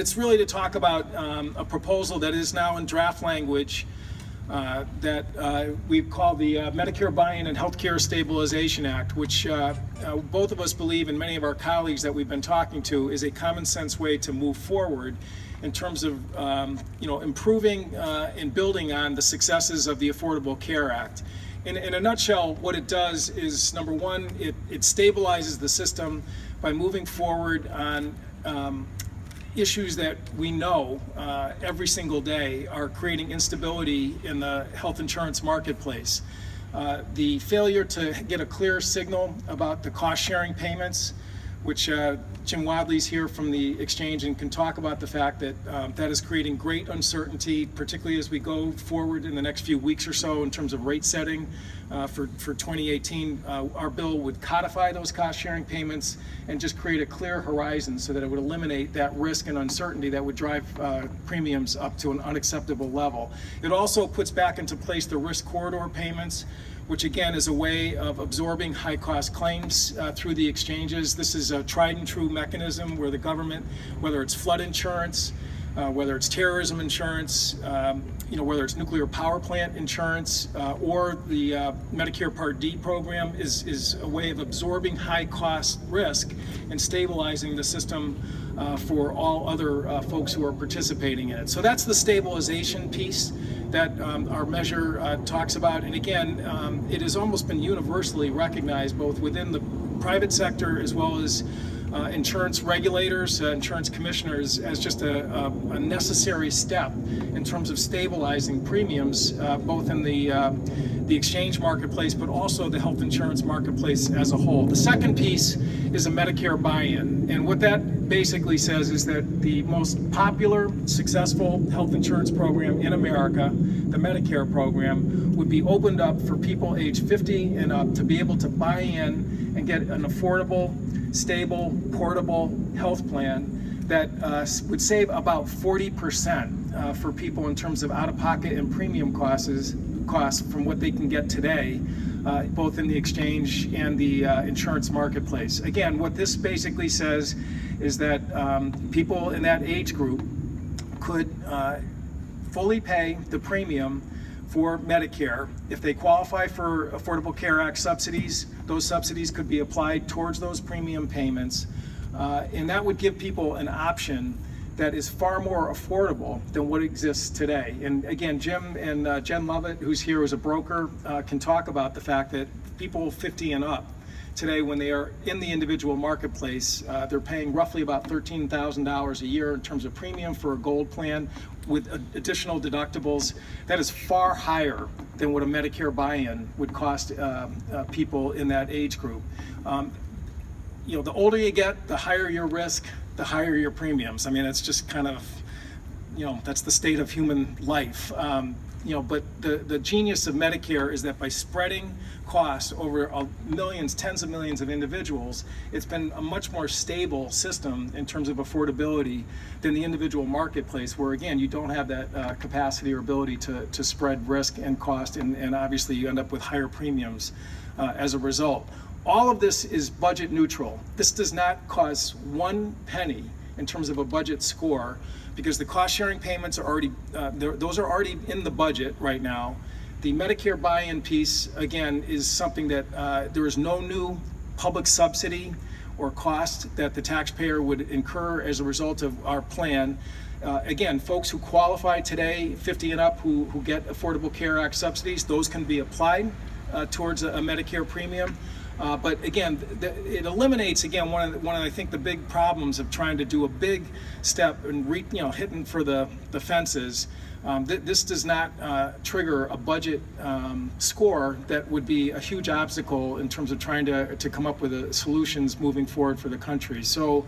It's really to talk about a proposal that is now in draft language that we've called the Medicare Buy-in and Healthcare Stabilization Act, which both of us believe, and many of our colleagues that we've been talking to, is a common sense way to move forward in terms of improving and building on the successes of the Affordable Care Act. In a nutshell, what it does is, number one, it stabilizes the system by moving forward on issues that we know every single day are creating instability in the health insurance marketplace. The failure to get a clear signal about the cost-sharing payments, which Jim Wadley's here from the exchange and can talk about the fact that that is creating great uncertainty, particularly as we go forward in the next few weeks or so in terms of rate setting for 2018. Our bill would codify those cost-sharing payments and just create a clear horizon so that it would eliminate that risk and uncertainty that would drive premiums up to an unacceptable level. It also puts back into place the risk corridor payments, which again is a way of absorbing high-cost claims through the exchanges. This is a tried and true mechanism where the government, whether it's flood insurance, whether it's terrorism insurance, whether it's nuclear power plant insurance, or the Medicare Part D program, is a way of absorbing high-cost risk and stabilizing the system for all other folks who are participating in it. So that's the stabilization piece that our measure talks about. And again, it has almost been universally recognized both within the private sector as well as insurance regulators, insurance commissioners, as just a necessary step in terms of stabilizing premiums, both in the exchange marketplace, but also the health insurance marketplace as a whole. The second piece is a Medicare buy-in, and what that basically says is that the most popular, successful health insurance program in America, the Medicare program, would be opened up for people age 50 and up to be able to buy in and get an affordable, stable, portable health plan that would save about 40% for people in terms of out-of-pocket and premium costs from what they can get today, both in the exchange and the insurance marketplace. Again, what this basically says is that people in that age group could fully pay the premium for Medicare. If they qualify for Affordable Care Act subsidies, those subsidies could be applied towards those premium payments, and that would give people an option that is far more affordable than what exists today. And again, Jim and Jen Lovett, who's here as a broker, can talk about the fact that people 50 and up today, when they are in the individual marketplace, they're paying roughly about $13,000 a year in terms of premium for a gold plan with additional deductibles. That is far higher than what a Medicare buy-in would cost people in that age group. The older you get, the higher your risk, the higher your premiums. I mean, it's just kind of, that's the state of human life. But the genius of Medicare is that by spreading costs over millions, tens of millions of individuals, it's been a much more stable system in terms of affordability than the individual marketplace, where again, you don't have that capacity or ability to spread risk and cost, and obviously you end up with higher premiums as a result. All of this is budget neutral. This does not cost 1 penny in terms of a budget score, because the cost-sharing payments are already, those are already in the budget right now. The Medicare buy-in piece, again, is something that there is no new public subsidy or cost that the taxpayer would incur as a result of our plan. Again, folks who qualify today, 50 and up, who get Affordable Care Act subsidies, those can be applied towards a Medicare premium. But again, it eliminates, again, one of I think the big problems of trying to do a big step and hitting for the fences. This does not trigger a budget score that would be a huge obstacle in terms of trying to come up with solutions moving forward for the country. So.